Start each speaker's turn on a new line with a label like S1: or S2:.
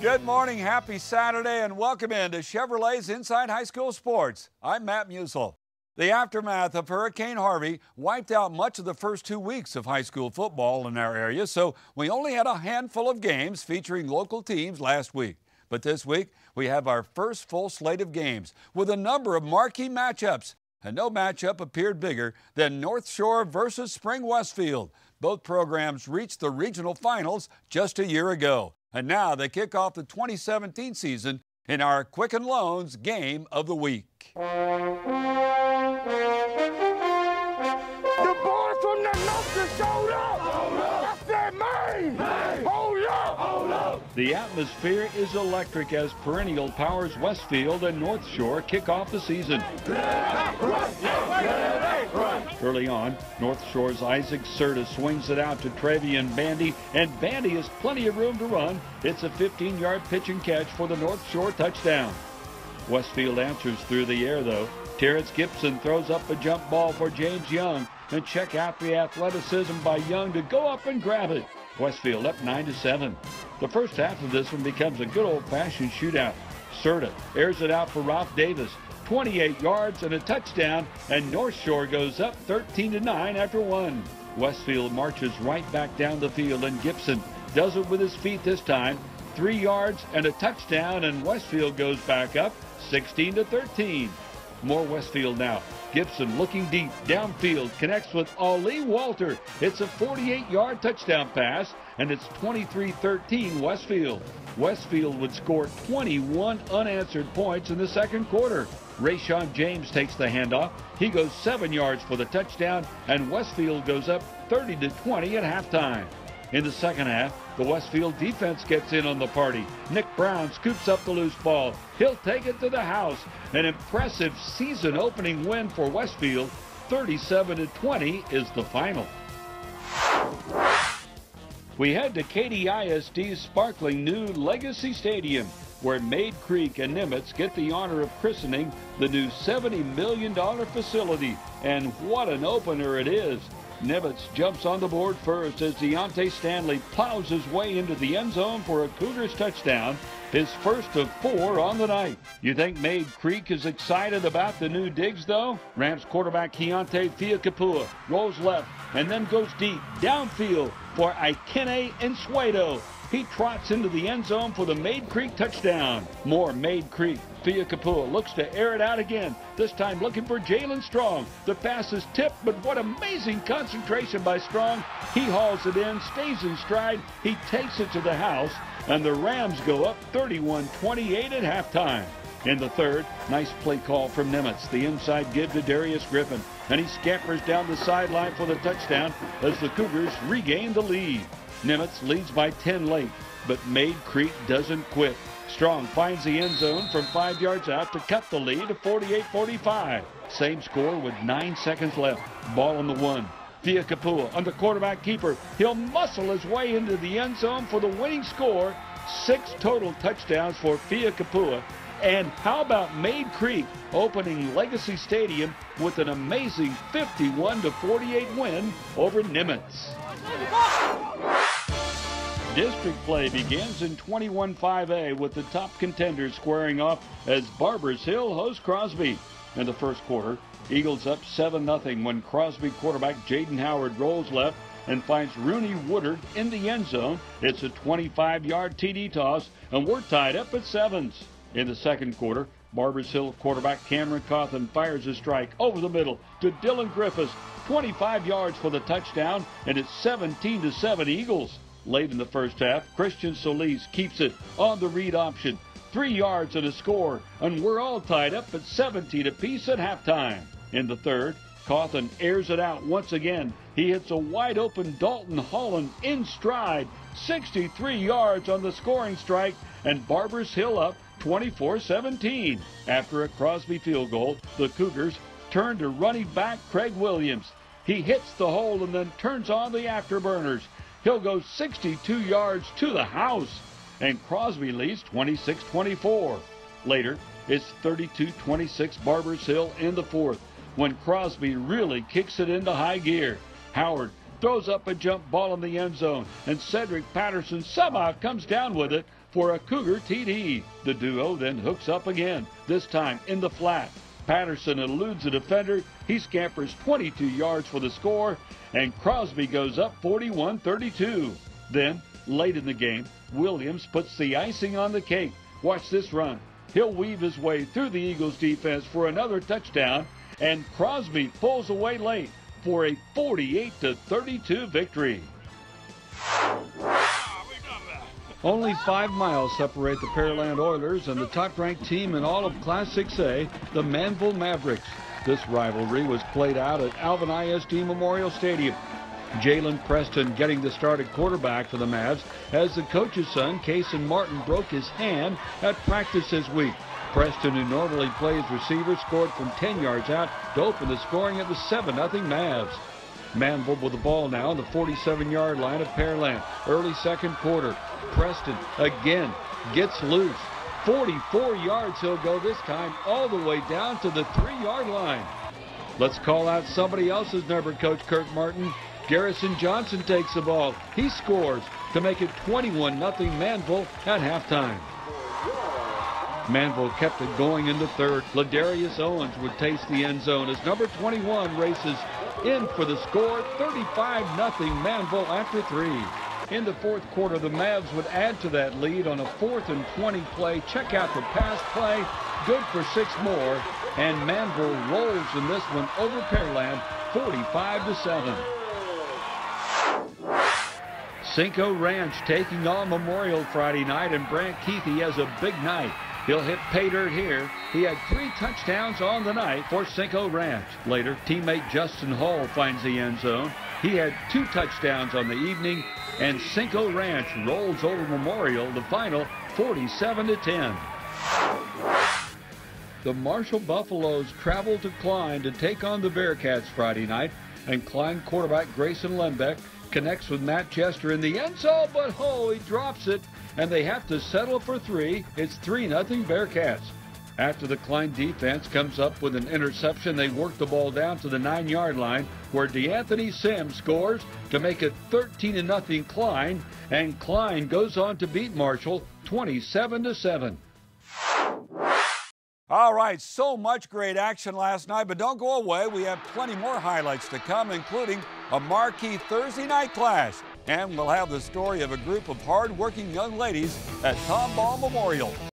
S1: Good morning, happy Saturday, and welcome into Chevrolet's Inside High School Sports. I'm Matt Musel. The aftermath of Hurricane Harvey wiped out much of the first 2 weeks of high school football in our area, so we only had a handful of games featuring local teams last week. But this week, we have our first full slate of games with a number of marquee matchups. And no matchup appeared bigger than North Shore versus Spring Westfield. Both programs reached the regional finals just a year ago. And now they kick off the 2017 season in our Quicken Loans Game of the Week.
S2: The boys from the north showed up. Hold up. I said, Maid. Hold up. Hold up.
S3: The atmosphere is electric as Perennial powers Westfield and North Shore kick off the season. Early on, North Shore's Isaac Serta swings it out to Trevian Bandy, and Bandy has plenty of room to run. It's a 15-yard pitch and catch for the North Shore touchdown. Westfield answers through the air, though. Terrence Gibson throws up a jump ball for James Young, and check out the athleticism by Young to go up and grab it. Westfield up 9-7. The first half of this one becomes a good old-fashioned shootout. Serta airs it out for Ralph Davis. 28 yards and a touchdown, and North Shore goes up 13-9 after one. Westfield marches right back down the field, and Gibson does it with his feet this time. 3 yards and a touchdown, and Westfield goes back up 16-13. More Westfield now. Gibson looking deep downfield, connects with Ali Walter. It's a 48-yard touchdown pass, and it's 23-13 Westfield. Westfield would score 21 unanswered points in the second quarter. Rayshawn James takes the handoff. He goes 7 yards for the touchdown, and Westfield goes up 30-20 at halftime. In the second half, the Westfield defense gets in on the party. Nick Brown scoops up the loose ball. He'll take it to the house. An impressive season-opening win for Westfield. 37-20 is the final. We head to Katy ISD's sparkling new Legacy Stadium, where Maid Creek and Nimitz get the honor of christening the new $70 million facility. And what an opener it is. Nimitz jumps on the board first as Deontay Stanley plows his way into the end zone for a Cougars touchdown, his first of 4 on the night. You think Maid Creek is excited about the new digs, though? Rams quarterback Keontae Fiacapua rolls left and then goes deep downfield for Ikene Ensuedo. He trots into the end zone for the Maid Creek touchdown. More Maid Creek. Fiacapua looks to air it out again, this time looking for Jalen Strong. The pass is tipped, but what amazing concentration by Strong. He hauls it in, stays in stride, he takes it to the house, and the Rams go up 31-28 at halftime. In the third, nice play call from Nimitz. The inside give to Darius Griffin, and he scampers down the sideline for the touchdown as the Cougars regain the lead. Nimitz leads by 10 late, but Maid Creek doesn't quit. Strong finds the end zone from 5 yards out to cut the lead to 48-45. Same score with 9 seconds left. Ball on the 1. Fiacapua on the quarterback keeper. He'll muscle his way into the end zone for the winning score. 6 total touchdowns for Fiacapua. And how about Maid Creek opening Legacy Stadium with an amazing 51-48 win over Nimitz? District play begins in 21-5A with the top contenders squaring off as Barbers Hill hosts Crosby. In the first quarter, Eagles up 7-0 when Crosby quarterback Jaden Howard rolls left and finds Rooney Woodard in the end zone. It's a 25-yard TD toss, and we're tied up at 7s. In the second quarter, Barbers Hill quarterback Cameron Cawthon fires a strike over the middle to Dylan Griffiths. 25 yards for the touchdown, and it's 17-7 Eagles. Late in the first half, Christian Solis keeps it on the read option. 3 yards and a score, and we're all tied up at 17 apiece at halftime. In the third, Cawthon airs it out once again. He hits a wide-open Dalton Holland in stride. 63 yards on the scoring strike, and Barbers Hill up 24-17. After a Crosby field goal, the Cougars turn to running back Craig Williams. He hits the hole and then turns on the afterburners. He'll go 62 yards to the house, and Crosby leads 26-24. Later, it's 32-26 Barbers Hill in the fourth when Crosby really kicks it into high gear. Howard throws up a jump ball in the end zone, and Cedric Patterson somehow comes down with it for a Cougar TD. The duo then hooks up again, this time in the flat. Patterson eludes the defender. He scampers 22 yards for the score, and Crosby goes up 41-32. Then, late in the game, Williams puts the icing on the cake. Watch this run. He'll weave his way through the Eagles defense for another touchdown, and Crosby pulls away late for a 48-32 victory. Only 5 miles separate the Pearland Oilers and the top-ranked team in all of Class 6A, the Manville Mavericks. This rivalry was played out at Alvin ISD Memorial Stadium. Jalen Preston getting the start at quarterback for the Mavs as the coach's son, Kason Martin, broke his hand at practice this week. Preston, who normally plays receiver, scored from 10 yards out to open the scoring at the 7-0 Mavs. Manville with the ball now on the 47-yard line of Pearland. Early second quarter. Preston again gets loose. 44 yards he'll go this time, all the way down to the 3-yard line. Let's call out somebody else's number, Coach Kirk Martin. Garrison Johnson takes the ball. He scores to make it 21-0 Manville at halftime. Manville kept it going in the third. Ladarius Owens would taste the end zone as number 21 races in for the score, 35-0 Manville after 3. In the fourth quarter, the Mavs would add to that lead on a 4th and 20 play. Check out the pass play, good for 6 more, and Manville rolls in this one over Pearland, 45-7. Cinco Ranch taking on Memorial Friday night, and Brant Keithy has a big night. He'll hit pay dirt here. He had 3 touchdowns on the night for Cinco Ranch. Later, teammate Justin Hall finds the end zone. He had 2 touchdowns on the evening, and Cinco Ranch rolls over Memorial, the final 47-10. The Marshall Buffaloes travel to Klein to take on the Bearcats Friday night, and Klein quarterback Grayson Lembeck connects with Matt Chester in the end zone, but he drops it, and they have to settle for 3. It's 3-0 Bearcats. After the Klein defense comes up with an interception, they work the ball down to the 9-yard line, where DeAnthony Sims scores to make it 13-0 Klein, and Klein goes on to beat Marshall 27-7.
S1: All right, so much great action last night, but don't go away. We have plenty more highlights to come, including a marquee Thursday night clash. And we'll have the story of a group of hard-working young ladies at Tomball Memorial.